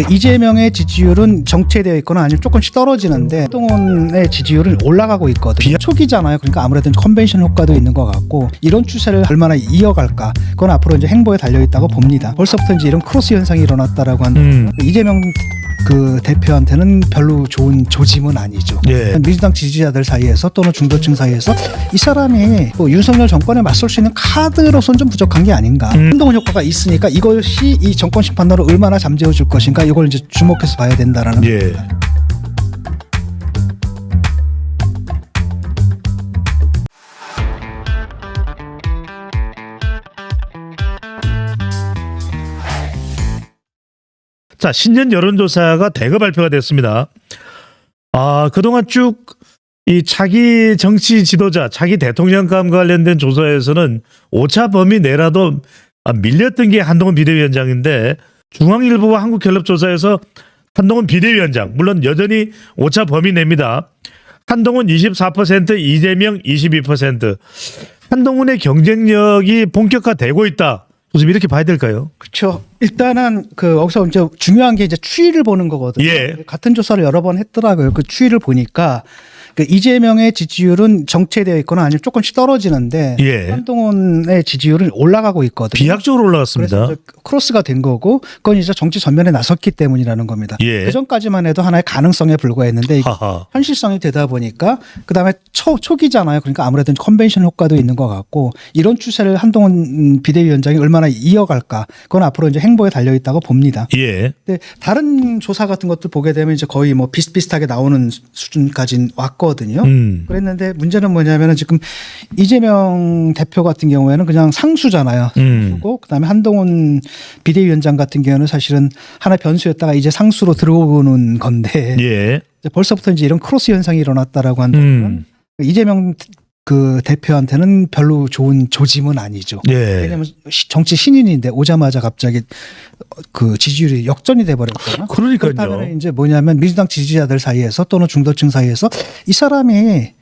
이재명의 지지율은 정체되어 있거나 아니면 조금씩 떨어지는데 한동훈의 지지율은 올라가고 있거든요. 초기잖아요. 그러니까 아무래도 컨벤션 효과도 있는 것 같고 이런 추세를 얼마나 이어갈까 그건 앞으로 이제 행보에 달려 있다고 봅니다. 벌써부터 이제 이런 크로스 현상이 일어났다라고 하는 이재명 대표한테는 별로 좋은 조짐은 아니죠. 예. 민주당 지지자들 사이에서 또는 중도층 사이에서 이 사람이 뭐 윤석열 정권에 맞설 수 있는 카드로서는 좀 부족한 게 아닌가. 한동훈 효과가 있으니까 이것이 이 정권 심판으로 얼마나 잠재워 줄 것인가 이걸 이제 주목해서 봐야 된다라는. 예. 자, 신년 여론조사가 대거 발표가 됐습니다. 그동안 쭉 이 차기 정치 지도자, 차기 대통령감 관련된 조사에서는 오차 범위 내라도 밀렸던 게 한동훈 비대위원장인데 중앙일보와 한국갤럽조사에서 한동훈 비대위원장, 물론 여전히 오차 범위 내입니다. 한동훈 24%, 이재명 22%. 한동훈의 경쟁력이 본격화되고 있다. 무슨 이렇게 봐야 될까요? 그렇죠. 일단은 여기서 이제 중요한 게 이제 추이를 보는 거거든요. 예. 같은 조사를 여러 번 했더라고요. 그 추이를 보니까 이재명의 지지율은 정체되어 있거나 아니면 조금씩 떨어지는데 예. 한동훈의 지지율은 올라가고 있거든요. 비약적으로 올라갔습니다. 그래서 이제 크로스가 된 거고 그건 이제 정치 전면에 나섰기 때문이라는 겁니다. 예. 그 전까지만 해도 하나의 가능성에 불과했는데 이게 하하. 현실성이 되다 보니까 그다음에 초기잖아요. 그러니까 아무래도 컨벤션 효과도 있는 것 같고 이런 추세를 한동훈 비대위원장이 얼마나 이어갈까 그건 앞으로 이제 행보에 달려 있다고 봅니다. 예. 근데 다른 조사 같은 것들 보게 되면 이제 거의 뭐 비슷비슷하게 나오는 수준까지 왔거든요. 그랬는데 문제는 뭐냐면은 지금 이재명 대표 같은 경우에는 그냥 상수잖아요. 상수고 그다음에 한동훈 비대위원장 같은 경우는 사실은 하나 변수였다가 이제 상수로 들어오는 건데 예. 벌써부터 이제 이런 크로스 현상이 일어났다라고 한다면 이재명 대표한테는 별로 좋은 조짐은 아니죠. 예. 왜냐하면 정치 신인인데 오자마자 갑자기 그 지지율이 역전이 돼버렸잖아요. 그러니까요. 그렇다면 이제 뭐냐면 민주당 지지자들 사이에서 또는 중도층 사이에서 이 사람이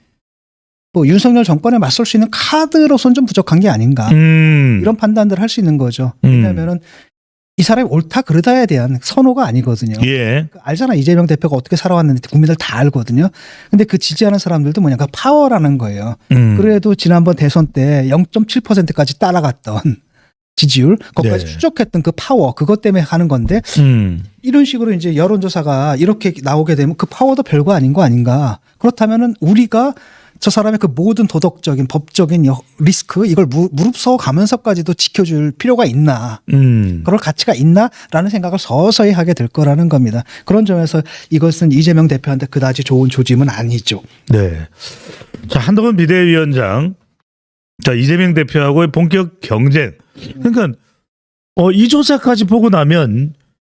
뭐 윤석열 정권에 맞설 수 있는 카드로서는 좀 부족한 게 아닌가 이런 판단들을 할 수 있는 거죠. 왜냐하면은 이 사람이 옳다 그르다에 대한 선호가 아니거든요. 예. 알잖아. 이재명 대표가 어떻게 살아왔는지 국민들 다 알거든요. 근데 그 지지하는 사람들도 뭐냐. 그 파워라는 거예요. 그래도 지난번 대선 때 0.7%까지 따라갔던 지지율, 거기까지 네. 추적했던 그 파워, 그것 때문에 하는 건데 이런 식으로 이제 여론조사가 이렇게 나오게 되면 그 파워도 별거 아닌 거 아닌가. 그렇다면은 우리가 저 사람의 그 모든 도덕적인 법적인 리스크 이걸 무릅쓰고 가면서까지도 지켜줄 필요가 있나 그럴 가치가 있나라는 생각을 서서히 하게 될 거라는 겁니다. 그런 점에서 이것은 이재명 대표한테 그다지 좋은 조짐은 아니죠. 네. 자, 한동훈 비대위원장, 자, 이재명 대표하고의 본격 경쟁. 그러니까 이 조사까지 보고 나면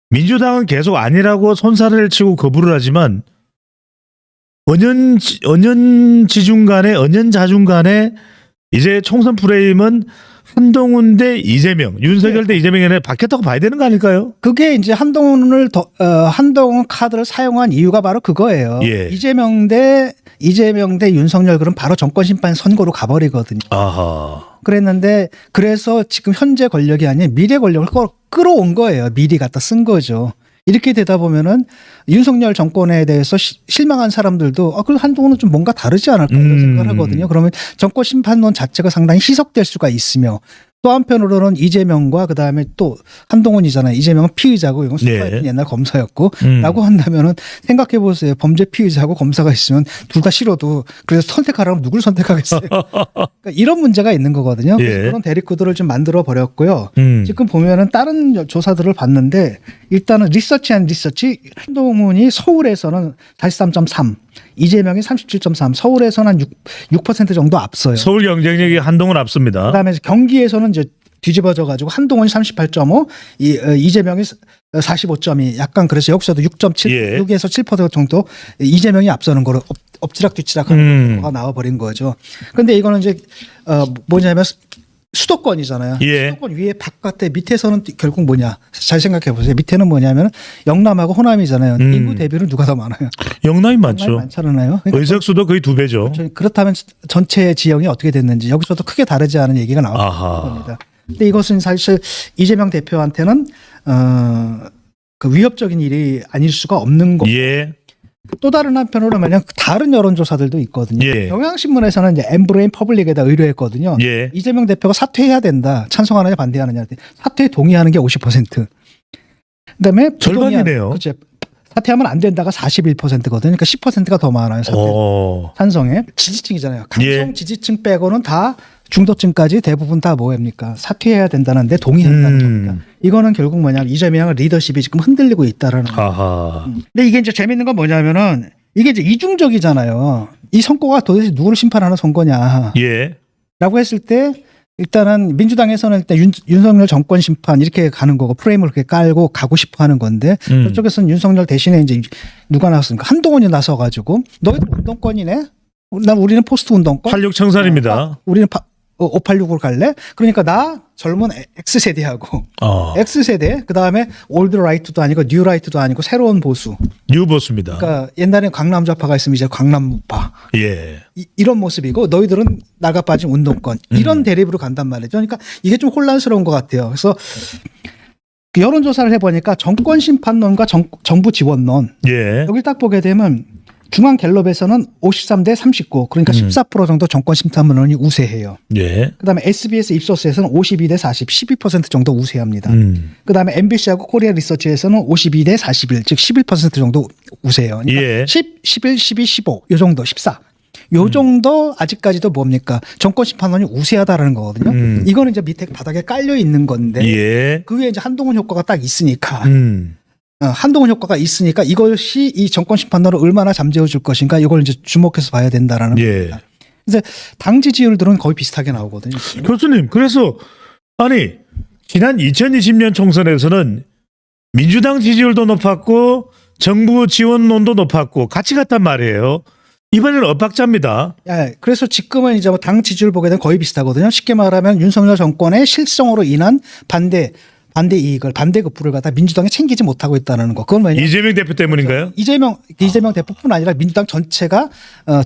민주당은 계속 아니라고 손살을 치고 거부를 하지만 언연지중 간에 언연자중 간에 이제 총선 프레임은 한동훈 대 이재명, 윤석열 대 이재명이 아니라 바뀌었다고 봐야 되는 거 아닐까요? 그게 이제 한동훈 카드를 사용한 이유가 바로 그거예요. 예. 이재명 대 윤석열 그럼 바로 정권 심판 선거로 가버리거든요. 아하. 그랬는데 그래서 지금 현재 권력이 아닌 미래 권력을 끌어온 거예요. 미리 갖다 쓴 거죠. 이렇게 되다 보면은 윤석열 정권에 대해서 실망한 사람들도 그 한동훈은 좀 뭔가 다르지 않을까 이런 생각을 하거든요. 그러면 정권 심판론 자체가 상당히 희석될 수가 있으며 또 한편으로는 이재명과 그다음에 또 한동훈이잖아요. 이재명은 피의자고 이건 수사했던 옛날 검사였고 라고 한다면은 생각해 보세요. 범죄 피의자고 검사가 있으면 둘 다 싫어도 그래서 선택하라면 누굴 선택하겠어요. 그러니까 이런 문제가 있는 거거든요. 예. 그래서 그런 대립구도를 좀 만들어 버렸고요. 지금 보면은 다른 조사들을 봤는데 일단은 리서치 한동훈이 서울에서는 43.3 이재명이 37.3 서울에서는 한 6% 정도 앞서요. 서울 경쟁력이 한동훈 앞섭니다. 그다음에 경기에서는 이제 뒤집어져 가지고 한동훈이 38.5 이재명이 45.2 약간 그래서 여기서도 6.7 예. 6에서 7% 정도 이재명이 앞서는 거로 엎치락뒤치락하는 거가 나와버린 거죠. 근데 이거는 이제 뭐냐면 수도권이잖아요. 예. 수도권 위에 바깥에 밑에서는 결국 뭐냐. 잘 생각해 보세요. 밑에는 뭐냐면 영남하고 호남이잖아요. 인구 대비는 누가 더 많아요? 영남이 많죠. 영남이 많잖아요. 그러니까 의석수도 거의 2배죠. 그렇다면 전체 지형이 어떻게 됐는지 여기서도 크게 다르지 않은 얘기가 나올 겁니다. 근데 이것은 사실 이재명 대표한테는 그 위협적인 일이 아닐 수가 없는 거. 예. 또 다른 한편으로 만약 다른 여론조사들도 있거든요. 예. 경향신문에서는 이제 엠브레인 퍼블릭에다 의뢰했거든요. 예. 이재명 대표가 사퇴해야 된다. 찬성하느냐 반대하느냐. 사퇴에 동의하는 게 50%. 그다음에 절반이네요. 그렇죠. 사퇴하면 안 된다가 41%거든요. 그러니까 10%가 더 많아요. 사퇴. 찬성에. 지지층이잖아요. 강성 예. 지지층 빼고는 다 중도층까지 대부분 다 뭐입니까? 사퇴해야 된다는데 동의한다는 겁니다. 이거는 결국 뭐냐면 이재명의 리더십이 지금 흔들리고 있다라는 거예요. 하하. 근데 이게 이제 재밌는 건 뭐냐면은 이게 이제 이중적이잖아요. 이 선거가 도대체 누구를 심판하는 선거냐. 예. 라고 했을 때 일단은 민주당에서는 일단 윤석열 정권 심판 이렇게 가는 거고 프레임을 그렇게 깔고 가고 싶어 하는 건데 저쪽에서는 윤석열 대신에 이제 누가 나왔습니까? 한동훈이 나서가지고 너희들 운동권이네? 우리는 포스트 운동권? 86청산입니다. 우리는 586으로 갈래? 그러니까 나 젊은 X세대하고 X세대 그다음에 올드 라이트도 아니고 뉴 라이트도 아니고 새로운 보수. 뉴보수입니다. 그러니까 옛날에 강남 좌파가 있으면 이제 강남파. 예. 이런 모습이고 너희들은 나가 빠진 운동권. 이런 대립으로 간단 말이죠. 그러니까 이게 좀 혼란스러운 것 같아요. 그래서 그 여론조사를 해보니까 정권 심판론과 정부 지원론. 예. 여기 딱 보게 되면 중앙 갤럽에서는 53대 39 그러니까 14% 정도 정권 심판론이 우세해요. 예. 그다음에 SBS 입소스에서는 52대 40, 12% 정도 우세합니다. 그다음에 MBC하고 코리아 리서치에서는 52대 41, 즉 11% 정도 우세해요. 그러니까 예. 10, 11, 12, 15, 요 정도, 14. 요 정도 아직까지도 뭡니까? 정권 심판론이 우세하다라는 거거든요. 이거는 이제 밑에 바닥에 깔려 있는 건데 예. 그 위에 이제 한동훈 효과가 딱 있으니까 한동훈 효과가 있으니까 이것이 이 정권 심판론을 얼마나 잠재워 줄 것인가 이걸 이제 주목해서 봐야 된다라는 예. 겁니다. 이제 당 지지율들은 거의 비슷하게 나오거든요. 교수님, 그래서 아니 지난 2020년 총선에서는 민주당 지지율도 높았고 정부 지원론도 높았고 같이 갔단 말이에요. 이번에는 엇박자입니다. 예, 그래서 지금은 이제 뭐 당 지지율 보게 되면 거의 비슷하거든요. 쉽게 말하면 윤석열 정권의 실정으로 인한 반대 이익을 반대급부를 갖다 민주당이 챙기지 못하고 있다는 거. 그건 왜냐면 이재명 대표 때문인가요? 이재명 대표뿐 아니라 민주당 전체가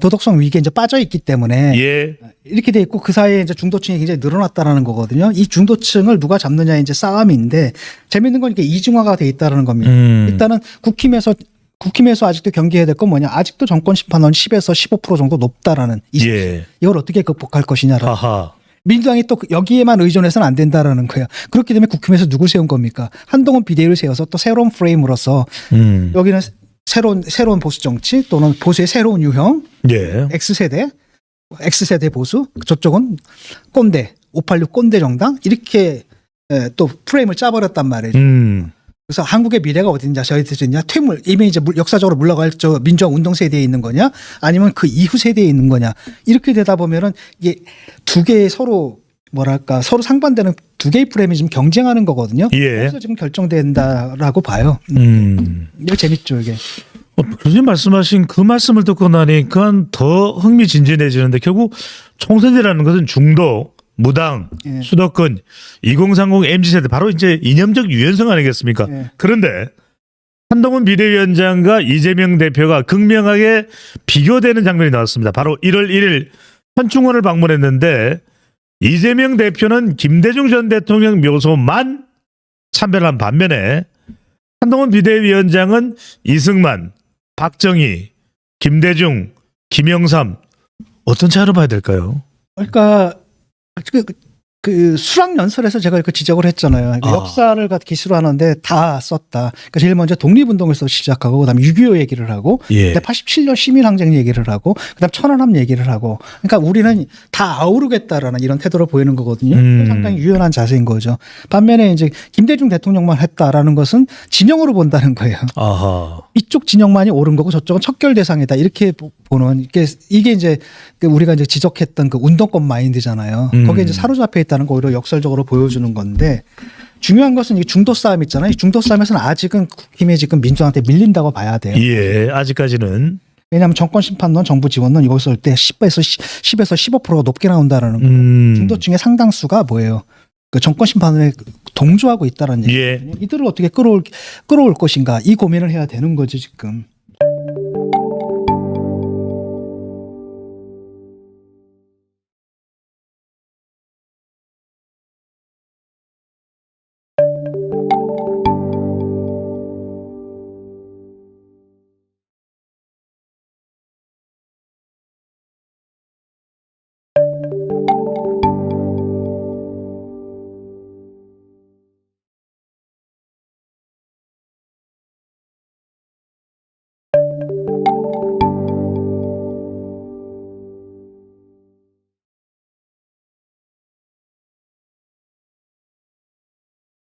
도덕성 위기에 이제 빠져 있기 때문에 예. 이렇게 돼 있고 그 사이에 이제 중도층이 굉장히 늘어났다라는 거거든요. 이 중도층을 누가 잡느냐 이제 싸움인데 재밌는 건 이게 이중화가 돼 있다는 겁니다. 일단은 국힘에서 아직도 경계해야 될 건 뭐냐? 아직도 정권 심판론 10에서 15% 정도 높다라는 예. 이걸 어떻게 극복할 것이냐라는. 하하. 민주당이 또 여기에만 의존해서는 안 된다라는 거예요. 그렇기 때문에 국힘에서 누굴 세운 겁니까? 한동훈 비대위를 세워서 또 새로운 프레임으로서 여기는 새로운 보수 정치 또는 보수의 새로운 유형, 예. X세대 보수, 저쪽은 꼰대, 586 꼰대 정당 이렇게 또 프레임을 짜버렸단 말이죠. 그래서 한국의 미래가 어딘지 저희들이냐 퇴물 이미 이제 역사적으로 물러갈 저 민주화 운동 세대에 있는 거냐 아니면 그 이후 세대에 있는 거냐 이렇게 되다 보면은 이게 두 개의 서로 뭐랄까 서로 상반되는 두 개의 프레임이 지금 경쟁하는 거거든요. 예. 그래서 지금 결정된다라고 봐요. 이거 재밌죠 이게. 교수님 말씀하신 그 말씀을 듣고 나니까 더 흥미진진해지는데 결국 총선이라는 것은 중도 무당, 예. 수도권, 2030 MZ세대 바로 이제 이념적 유연성 아니겠습니까? 예. 그런데 한동훈 비대위원장과 이재명 대표가 극명하게 비교되는 장면이 나왔습니다. 바로 1월 1일 현충원을 방문했는데 이재명 대표는 김대중 전 대통령 묘소만 참배한 반면에 한동훈 비대위원장은 이승만, 박정희, 김대중, 김영삼 어떤 차이로 봐야 될까요? 그러니까 그 수락연설에서 제가 그 지적을 했잖아요. 그러니까 역사를 기술로 하는데 다 썼다. 그러니까 제일 먼저 독립운동에서 시작하고 그다음에 6.25 얘기를 하고 예. 87년 시민항쟁 얘기를 하고 그다음 천안함 얘기를 하고 그러니까 우리는 다 아우르겠다라는 이런 태도를 보이는 거거든요. 상당히 유연한 자세인 거죠. 반면에 이제 김대중 대통령만 했다라는 것은 진영으로 본다는 거예요. 아하. 이쪽 진영만이 옳은 거고 저쪽은 척결 대상이다 이렇게 보는 이게 이제 우리가 이제 지적했던 그 운동권 마인드잖아요. 거기에 이제 사로잡혀 있다는 거 오히려 역설적으로 보여주는 건데 중요한 것은 이 중도 싸움 있잖아요. 이 중도 싸움에서는 아직은 국힘이 지금 민주당한테 밀린다고 봐야 돼요. 예, 아직까지는. 왜냐하면 정권 심판론, 정부 지원론 이걸 쓸 때 10에서 15%가 높게 나온다라는 거예요. 중도층의 상당수가 뭐예요? 그 정권 심판에 동조하고 있다는 얘기거든요. 예. 이들을 어떻게 끌어올 것인가 이 고민을 해야 되는 거죠 지금.